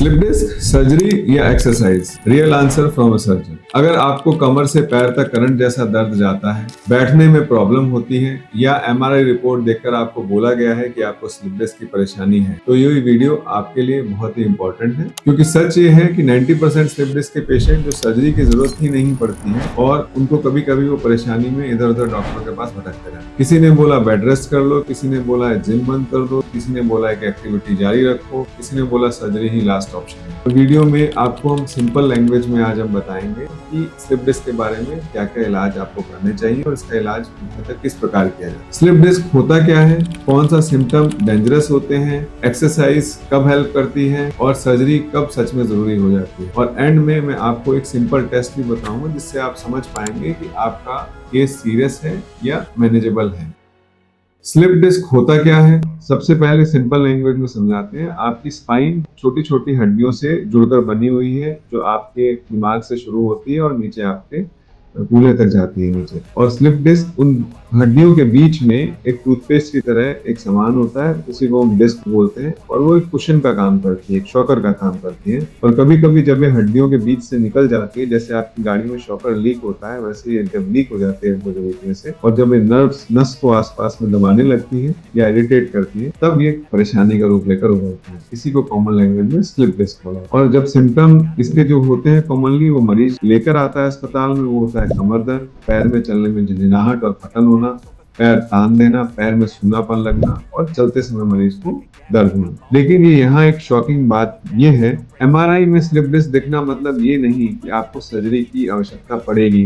Slip disc surgery या exercise, real answer from a surgeon. अगर आपको कमर से पैर तक करंट जैसा दर्द जाता है, बैठने में प्रॉब्लम होती है या एमआरआई रिपोर्ट देखकर आपको बोला गया है कि आपको स्लिप डिस्क की परेशानी है, तो ये वीडियो आपके लिए बहुत ही इंपॉर्टेंट है, क्योंकि सच ये है कि 90% स्लिप डिस्क के पेशेंट जो सर्जरी की जरूरत ही नहीं पड़ती है और उनको कभी कभी वो परेशानी में इधर उधर डॉक्टर के पास भटकते रहते हैं। किसी ने बोला बेड रेस्ट कर लो, किसी ने बोला है जिम बंद कर दो, किसी ने बोला है कि एक्टिविटी जारी रखो, किसी ने बोला सर्जरी ही लास्ट ऑप्शन है। तो वीडियो में आपको हम सिंपल लैंग्वेज में आज हम बताएंगे कि स्लिप डिस्क के बारे में क्या क्या इलाज आपको करने चाहिए और इसका इलाज मतलब किस प्रकार किया जाए। स्लिप डिस्क होता क्या है, कौन सा सिम्टम डेंजरस होते हैं, एक्सरसाइज कब हेल्प करती है और सर्जरी कब सच में जरूरी हो जाती है, और एंड में मैं आपको एक सिंपल टेस्ट भी बताऊंगा जिससे आप समझ पाएंगे कि आपका केस सीरियस है या मैनेजेबल है। स्लिप डिस्क होता क्या है, सबसे पहले सिंपल लैंग्वेज में समझाते हैं। आपकी स्पाइन छोटी छोटी हड्डियों से जुड़कर बनी हुई है, जो आपके दिमाग से शुरू होती है और नीचे आपके कूल्हे तक जाती है नीचे। और स्लिप डिस्क उन हड्डियों के बीच में एक टूथपेस्ट की तरह एक सामान होता है, उसी को हम डिस्क बोलते हैं, और वो एक कुशन का काम करती है, एक शॉकर का काम करती है। और कभी कभी जब ये हड्डियों के बीच से निकल जाती है, जैसे आपकी गाड़ी में शॉकर लीक होता है, वैसे ये जब लीक हो जाती है में से, और जब ये नर्व्स नस को आसपास में दबाने लगती है या इरिटेट करती है, तब ये परेशानी का रूप लेकर उभरती है। इसी को कॉमन लैंग्वेज में स्लिप डिस्क बोला। और जब सिम्टम इसके जो होते हैं कॉमनली वो मरीज लेकर आता है अस्पताल में, वो होता है कमर दर्द, पैर में चलने में झिझिनाहट और फटन होना, पैर तान देना, पैर में सूनापन लगना और चलते समय मरीज को दर्द होना। लेकिन ये यहाँ एक शॉकिंग बात ये है, एमआरआई में स्लिप डिस्क दिखना मतलब ये नहीं कि आपको सर्जरी की आवश्यकता पड़ेगी।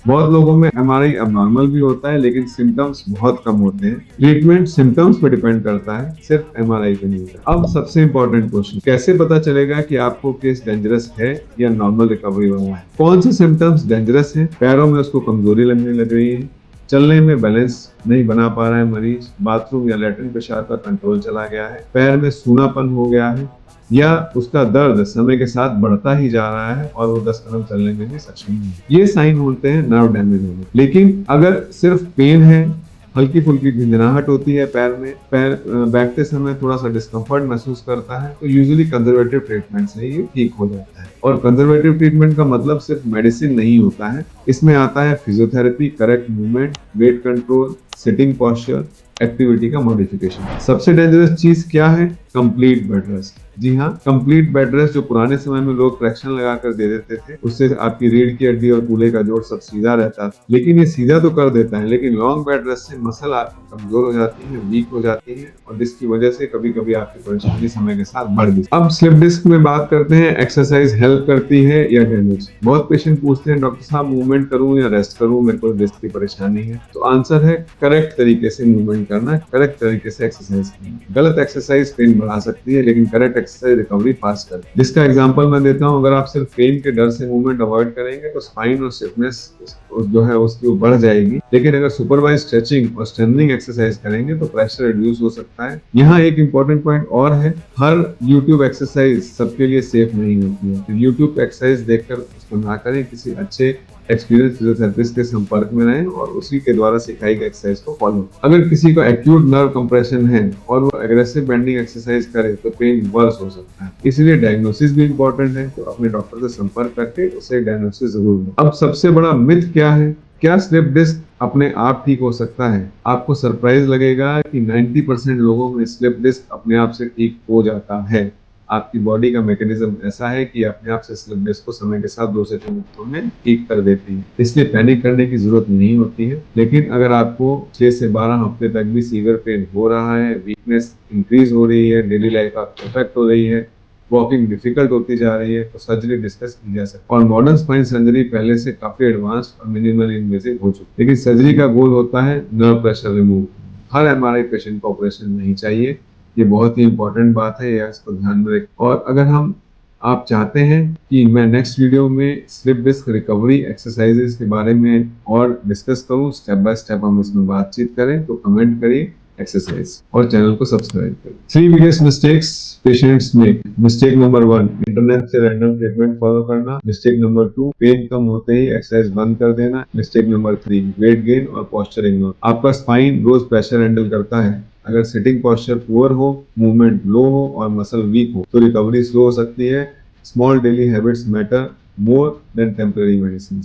बहुत लोगों में एमआरआई अबनॉर्मल भी होता है, लेकिन सिम्टम्स बहुत कम होते हैं। ट्रीटमेंट सिम्टम्स पे डिपेंड करता है, सिर्फ एमआरआई पे नहीं। अब सबसे इम्पोर्टेंट क्वेश्चन, कैसे पता चलेगा कि आपको केस डेंजरस है या नॉर्मल रिकवरी वाला है? कौन से सिम्टम्स डेंजरस है? पैरों में उसको कमजोरी लगने लग रही है, चलने में बैलेंस नहीं बना पा रहा है मरीज, बाथरूम या लैट्रिन पेशाब का कंट्रोल चला गया है, पैर में सूनापन हो गया है, या उसका दर्द समय के साथ बढ़ता ही जा रहा है और वो 10 कदम चलने में भी सक्षम नहीं है। ये साइन होते हैं नर्व डैमेज होने। लेकिन अगर सिर्फ पेन है, हल्की फुल्की झंझनाहट होती है पैर में, पैर बैठते समय थोड़ा सा डिस्कम्फर्ट महसूस करता है, तो यूजुअली कंजर्वेटिव ट्रीटमेंट से ये ठीक हो जाता है। और कंजर्वेटिव ट्रीटमेंट का मतलब सिर्फ मेडिसिन नहीं होता है, इसमें आता है physiotherapy, correct movement, weight control, sitting posture, activity का मॉडिफिकेशन। सबसे डेंजरस चीज क्या है? Complete bed rest. जी हाँ, कंप्लीट बेड रेस्ट जो पुराने समय में लोग ट्रैक्शन लगाकर दे देते थे, उससे आपकी रीढ़ की हड्डी और कूल्हे का जोड़ सब सीधा रहता था। लेकिन ये सीधा तो कर देता है, लेकिन लॉन्ग बेड रेस्ट से मसल आपकी कमजोर हो जाती है, वीक हो जाती है, और जिसकी वजह से कभी कभी आपकी परेशानी समय के साथ बढ़ गई। अब स्लिप डिस्क में बात करते हैं, एक्सरसाइज हेल्प करती है या डैमेज? बहुत पेशेंट पूछते हैं डॉक्टर साहब मूवमेंट करूं या रेस्ट करूं, मेरे को डिस्क की परेशानी है। तो आंसर है करेक्ट तरीके से मूवमेंट करना, करेक्ट तरीके से एक्सरसाइज करना। गलत एक्सरसाइज पेन बढ़ा सकती है, लेकिन करेक्ट एक्सरसाइज रिकवरी फास्ट करती है। जिसका एग्जांपल मैं देता हूं, अगर आप सिर्फ पेन के डर से मूवमेंट अवॉइड करेंगे तो स्पाइन और स्टिफनेस जो है उसकी बढ़ जाएगी, लेकिन अगर सुपरवाइज स्ट्रेचिंग और स्ट्रेंथनिंग एक्सरसाइज करेंगे तो प्रेशर रिड्यूस हो सकता है। यहाँ एक इंपॉर्टेंट पॉइंट और है, हर यूट्यूब एक्सरसाइज सबके लिए सेफ नहीं होती है। तो यूट्यूब एक्सरसाइज देखकर उसको ना करें, किसी अच्छे एक्सपीरियंस फिजियोथेरेपिस्ट के संपर्क में रहें और उसी के द्वारा सिखाई गई एक्सरसाइज को फॉलो। अगर किसी को एक्यूट नर्व कंप्रेशन है और वो एग्रेसिव बेंडिंग एक्सरसाइज करे तो पेन वर्स हो सकता है, इसलिए डायग्नोसिस भी इंपॉर्टेंट है। तो अपने डॉक्टर से संपर्क करके उसे डायग्नोसिस जरूर लें। अब सबसे बड़ा मिथ क्या है, क्या स्लिप डिस्क अपने आप ठीक हो सकता है? आपको सरप्राइज लगेगा कि 90% लोगों में स्लिप डिस्क अपने आप से ठीक हो जाता है। आपकी बॉडी का मैकेनिज्म ऐसा है कि अपने आप से स्लिप डिस्क को समय के साथ 2 से 3 मिनटों में ठीक कर देती है, इसलिए पैनिक करने की जरूरत नहीं होती है। लेकिन अगर आपको 6 से 12 हफ्ते तक भी सीवियर पेन हो रहा है, वीकनेस इंक्रीज हो रही है, डेली लाइफ आपको इफेक्ट हो रही है, वॉकिंग डिफिकल्ट होती जा रही है, तो सर्जरी डिस्कस की जा सकती है। और मॉडर्न स्पाइन सर्जरी पहले से काफी एडवांस और मिनिमल इन्वेसिव हो चुकी है। लेकिन सर्जरी का गोल होता है नर्व प्रेशर रिमूव। हर एमआरआई पेशेंट को ऑपरेशन नहीं चाहिए, ये बहुत ही इंपॉर्टेंट बात है, या इसको ध्यान में रखें। और अगर आप चाहते हैं कि मैं नेक्स्ट वीडियो में स्लिप डिस्क रिकवरी एक्सरसाइजेस के बारे में और डिस्कस करूं, स्टेप बाय स्टेप हम इसमें बातचीत करें, तो कमेंट करिए। एक्सरसाइज और चैनल को सब्सक्राइब करें। 3 biggest mistakes patients make. Mistake number 1, internet से रैंडम ट्रीटमेंट फॉलो करना। मिस्टेक नंबर 2, पेन कम होते ही एक्सरसाइज बंद कर देना। मिस्टेक नंबर 3, वेट गेन और पोस्चर इग्नोर। आपका स्पाइन रोज प्रेशर हैंडल करता है। अगर सिटिंग पोस्चर पुअर हो, मूवमेंट लो हो और मसल वीक हो तो रिकवरी स्लो हो सकती है। Small daily habits matter more than temporary medicine.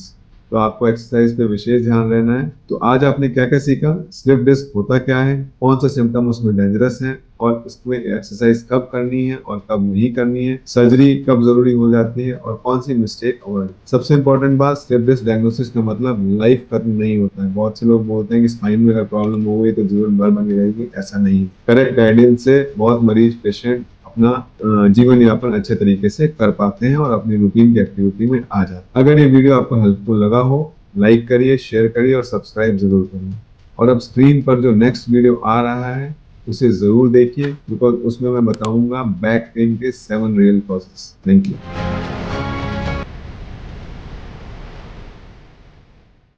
तो आपको एक्सरसाइज पे विशेष ध्यान रहना है। तो आज आपने क्या क्या सीखा, स्लिप डिस्क होता क्या है, कौन सा सिम्टम उसमें डेंजरस है और उसमें एक्सरसाइज कब करनी है और कब नहीं करनी है, सर्जरी कब जरूरी हो जाती है और कौन सी मिस्टेक अवॉइड। सबसे इंपॉर्टेंट बात, स्लिप डिस्क डायग्नोसिस का मतलब लाइफ खत्म नहीं होता है। बहुत से लोग बोलते हैं कि स्पाइन में अगर प्रॉब्लम हो गई तो जीवन भर बनी रहेगी, ऐसा नहीं। करेक्ट गाइडेंस से बहुत मरीज पेशेंट अपना जीवन यापन अच्छे तरीके से कर पाते हैं और अपनी रूटीन की एक्टिविटी में आ जाते हैं। अगर ये वीडियो आपको हेल्पफुल लगा हो, लाइक करिए, शेयर करिए और सब्सक्राइब जरूर करिए। और अब स्क्रीन पर जो नेक्स्ट वीडियो आ रहा है उसे जरूर देखिए, बिकॉज उसमें मैं बताऊंगा बैक पेन के 7 रियल कॉजेस। Thank you.